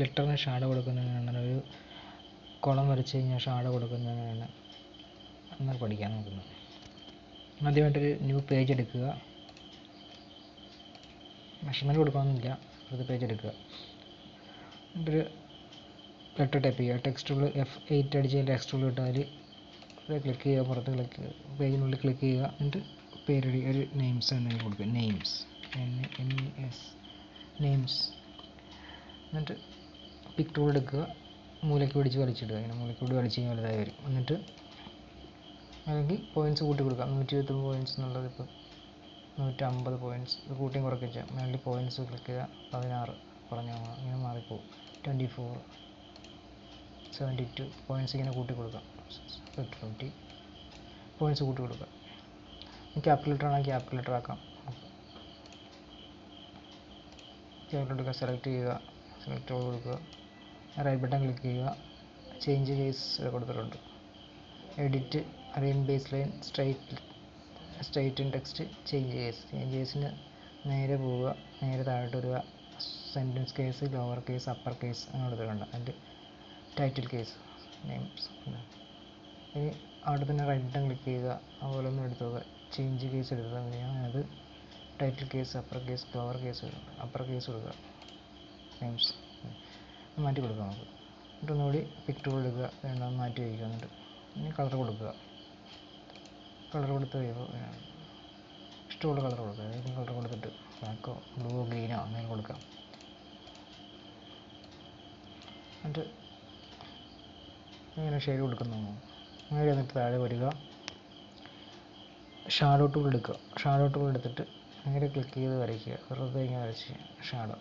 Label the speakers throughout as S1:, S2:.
S1: ലെറ്ററിന് shadow കൊടുക്കുന്നതിനാണ് ഒരു column വരച്ച് കഴിഞ്ഞാൽ ഷാഡോ കൊടുക്കുന്നതിനാണ് എന്നാൽ പഠിക്കാൻ നോക്കുന്നത്. ആദ്യമായിട്ടൊരു ന്യൂ പേജ് എടുക്കുക. മെഷർമെൻറ്റ് കൊടുക്കണമെന്നില്ല, ഒരു പേജ് എടുക്കുക. എന്നിട്ടൊരു ലെറ്റർ ടൈപ്പ് ചെയ്യുക. ടെക്സ്റ്റ് ടൂൾ F8 അടിച്ച് ടെക്സ്റ്റ് ടൂൾ ഇട്ട് അതിൽ ക്ലിക്ക് ചെയ്യുക, പുറത്ത് ക്ലിക്ക് പേജിനുള്ളിൽ ക്ലിക്ക് ചെയ്യുക. എന്നിട്ട് പേര് ഒരു നെയിംസ് എന്തെങ്കിലും കൊടുക്കുക. Names NEMS names. എന്നിട്ട് പിക് ടൂൾ എടുക്കുക, മൂലയ്ക്ക് പിടിച്ച് വലിച്ചിടുക. ഇങ്ങനെ മൂലയ്ക്ക് പിടി വലിച്ച് കഴിഞ്ഞാൽ വലുതായി വരും. എന്നിട്ട് അല്ലെങ്കിൽ പോയിൻറ്റ്സ് കൂട്ടി കൊടുക്കുക. 129 പോയിൻറ്റ്സ് എന്നുള്ളത് ഇപ്പോൾ 150 പോയിൻറ്റ്സ്. ഇത് കൂട്ടിയും കുറയ്ക്കുകയും ചെയ്യാം. മേളിൽ പോയിൻറ്റ്സ് ക്ലിക്ക് ചെയ്യുക, 16 കുറഞ്ഞാൽ ഇങ്ങനെ മാറിപ്പോകും. 24 72 പോയിൻറ്റ്സ് ഇങ്ങനെ കൂട്ടി കൊടുക്കാം. 50 പോയിൻറ്റ്സ് കൂട്ടി കൊടുക്കുക. ക്യാപിറ്റൽ ലെറ്റർ ആണെങ്കിൽ ക്യാപിറ്റൽ ലെറ്റർ ആക്കാം. ക്യാപിറ്റൽ എടുക്കുക, സെലക്ട് ചെയ്യുക, സെലക്ട് കൊടുക്കുക, റൈറ്റ് ബട്ടൺ ക്ലിക്ക് ചെയ്യുക. ചേഞ്ച് കേസ് കൊടുത്തിട്ടുണ്ട്. Edit arrange base line straight in text change കേസിന് നേരെ പോവുക, നേരെ താഴോട്ട് വരിക. Sentence case, lower case, upper case അങ്ങനെ കൊടുത്തിട്ടുണ്ട്. അതിൻ്റെ ടൈറ്റിൽ കേസ് നെയിംസ്. ഇനി അവിടെ തന്നെ റൈറ്റ് ബട്ടൺ ക്ലിക്ക് ചെയ്യുക, അതുപോലെ ഒന്ന് എടുത്തു നോക്കുക. ചേഞ്ച് കേസ് എടുത്താൽ മതിയാണ്. അത് title case, upper case, lower case, upper case കൊടുക്കുക. നെയിംസ് മാറ്റി കൊടുക്കുക നമുക്ക്. എന്നിട്ട് ഒന്നുകൂടി പിക് ടൂൾ എടുക്കുക, രണ്ടാമത് മാറ്റി വയ്ക്കുക. എന്നിട്ട് ഇനി കളർ കൊടുക്കുക. കളർ കൊടുത്ത് കഴിയുമ്പോൾ ഇഷ്ടമുള്ള കളർ കൊടുക്കുക. ഏതെങ്കിലും കളർ കൊടുത്തിട്ട് ബ്ലാക്കോ ബ്ലൂവോ ഗ്രീനോ അങ്ങനെ കൊടുക്കാം. എന്നിട്ട് ഇങ്ങനെ ഷെയ്ഡ് കൊടുക്കുന്നു. അങ്ങനെ എന്നിട്ട് താഴെ വരിക, ഷാഡോ ടൂൾ എടുക്കുക. ഷാഡോ ടൂൾ എടുത്തിട്ട് നേരെ ക്ലിക്ക് ചെയ്ത് വരയ്ക്കുക. വെറുതെ ഇങ്ങനെ വരച്ച് ഷാഡോ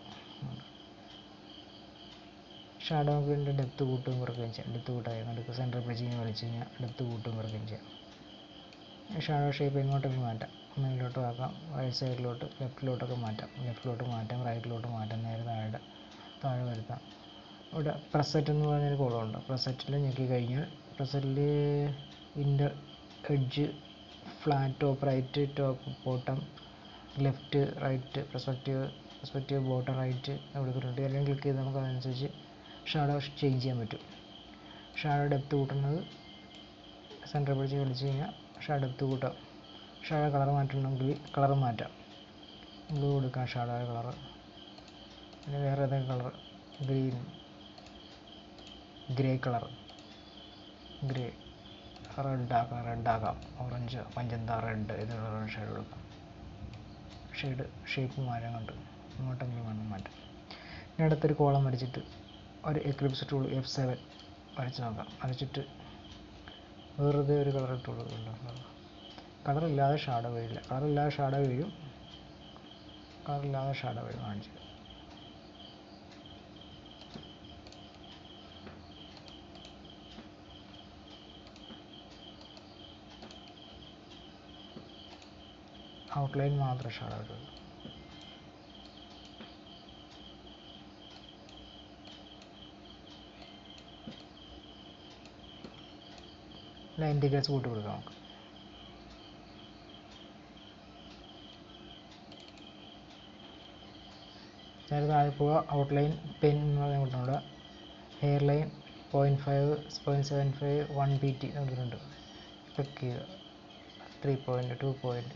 S1: നമുക്ക് വേണ്ടി ഡെപ്ത് കൂട്ടുകയും കുറയ്ക്കുകയും ചെയ്യാം. ഡെപ്ത് കൂട്ടാൻ നടുക്ക് സെൻറ്റർ പേജ് ഇങ്ങനെ വലിച്ച് കഴിഞ്ഞാൽ ഡെപ്ത് കൂട്ടുകയും കുറയ്ക്കുകയും ചെയ്യാം. ഷാഡോ ഷേപ്പ് എങ്ങോട്ടൊക്കെ മാറ്റാം. മേലിലോട്ട് ആക്കാം, റൈറ്റ് സൈഡിലോട്ട്, ലെഫ്റ്റിലോട്ടൊക്കെ മാറ്റാം. ലെഫ്റ്റിലോട്ട് മാറ്റാം, റൈറ്റിലോട്ട് മാറ്റാം, നേരെ താഴെ വരുത്താം. ഇവിടെ പ്രസെറ്റ് എന്ന് പറഞ്ഞൊരു കോളമുണ്ട്. പ്രസെറ്റിൽ ഞെക്കി കഴിഞ്ഞാൽ പ്രസെറ്റിൽ inter edge, flat top right, top bottom, left right, perspective bottom right കൊടുത്തിട്ടുണ്ട്. എല്ലാം ക്ലിക്ക് ചെയ്ത് നമുക്ക് അതനുസരിച്ച് ഷാഡോ ചേഞ്ച് ചെയ്യാൻ പറ്റും. ഷാഡോ ഡെപ്ത് കൂട്ടുന്നത് സെൻറ്റർ പിടിച്ച് വലിച്ച് കഴിഞ്ഞാൽ ഷാഡോ ഡെപ്ത് കൂട്ടാം. ഷാഡോ കളർ മാറ്റണമെങ്കിൽ കളർ മാറ്റാം. ബ്ലൂ കൊടുക്കാം ഷാഡോ കളർ. പിന്നെ വേറെ ഏതെങ്കിലും colour, green, grey colour, grey, red ആക്കാം, ഓറഞ്ച്, മജന്ത, റെഡ് ഇത് കളർ ഷെയ്ഡ് കൊടുക്കാം. ഷേപ്പ് മാറ്റാൻ കണ്ട് ഇങ്ങോട്ടെങ്കിലും വേണം മാറ്റാം. ഇനി അടുത്തൊരു കോളം വരച്ചിട്ട് ഒരു എക്ലിപ്സ് ടൂൾ F7 വരച്ച് നോക്കാം. വരച്ചിട്ട് വെറുതെ ഒരു കളർ ഇട്ട് കൊടുക്കുന്നുണ്ട്. കളറില്ലാതെ ഷാഡോ വീഴില്ല. കളറില്ലാതെ ഷാഡോ വീഴും കാണിച്ചു. ഔട്ട്ലൈൻ മാത്രം ഷാഡോ ഇട്ടുള്ളൂ. ലൈൻ ടിക്കറ്റ്സ് കൂട്ടി കൊടുക്കാം നമുക്ക്. നേരെ താഴെ പോവുക, ഔട്ട്ലൈൻ പെൻ എന്ന് പറഞ്ഞ കൊടുത്തിട്ടുണ്ട്. ഹെയർ ലൈൻ 0.5, 0.75, 1 pt കൊടുത്തിട്ടുണ്ട്. ക്ലിക്ക് ചെയ്യുക, 3 പോയിൻറ്റ്, 2 പോയിൻറ്റ്.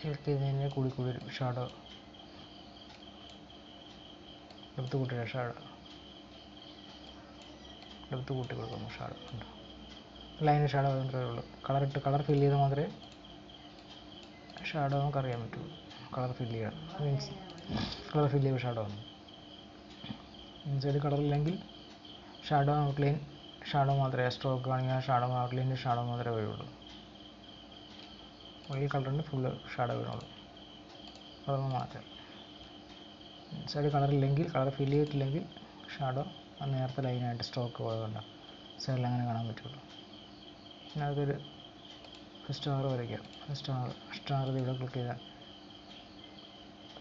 S1: ക്ലിക്ക് ചെയ്തതിന് കൂടി വരും ഷാഡോ. ഡെപ്ത് കൂട്ടിയ ഷാഡോ, ഡെപ്ത് കൂട്ടി കൊടുക്കുന്നു. ഷാഡോ ഉണ്ട്, ലൈൻ ഷാഡോ മാത്രമേ ഉള്ളൂ. കളർ ഫില്ല് ചെയ്താൽ മാത്രമേ ഷാഡോ നമുക്ക് അറിയാൻ പറ്റുള്ളൂ. കളർ ഫില്ല് ചെയ്യണം മീൻസ് കളർ ഫില്ല് ചെയ്യുമ്പോൾ ഷാഡോ ആണ്. ഇൻസൈഡ് കളറില്ലെങ്കിൽ ഷാഡോ ഔട്ട്ലൈൻ ഷാഡോ മാത്രമേ, സ്ട്രോക്ക് ആണെങ്കിൽ ഷാഡോ ഔട്ട്ലൈനിൽ ഷാഡോ മാത്രമേ വരുള്ളൂ. ഈ കളറിന് ഫുള്ള് ഷാഡോ വീണുള്ളൂ. കളർ മാറ്റാം. ഇൻസൈഡ് കളറില്ലെങ്കിൽ, കളർ ഫില്ല് ചെയ്തിട്ടില്ലെങ്കിൽ ഷാഡോ നേരത്തെ ലൈനായിട്ട് സ്ട്രോക്ക് പോയതുകൊണ്ട് സൈഡിൽ അങ്ങനെ കാണാൻ പറ്റുള്ളൂ. പിന്നെ അതൊരു സ്റ്റാർ വരയ്ക്കാം. സ്റ്റാർ ഇവിടെ ക്ലിക്ക് ചെയ്താൽ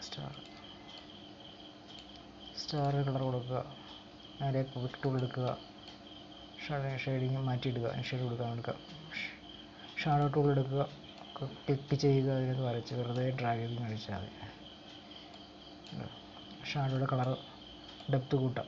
S1: സ്റ്റാർ കളർ കൊടുക്കുക. നേരെ പിക് ടൂൾ എടുക്കുക, ഷെയ്ഡിങ് മാറ്റിയിടുക, ഷെയ്ഡ് കൊടുക്കുക. ഷാഡോ ടൂൾ എടുക്കുക, ക്ലിക്ക് ചെയ്യുക, അതിനകത്ത് വരച്ച് വെറുതെ ഡ്രാഗ് ചെയ്ത് മേടിച്ചാൽ മതി. ഷാഡോയുടെ കളർ ഡെപ്ത് കൂട്ടാം.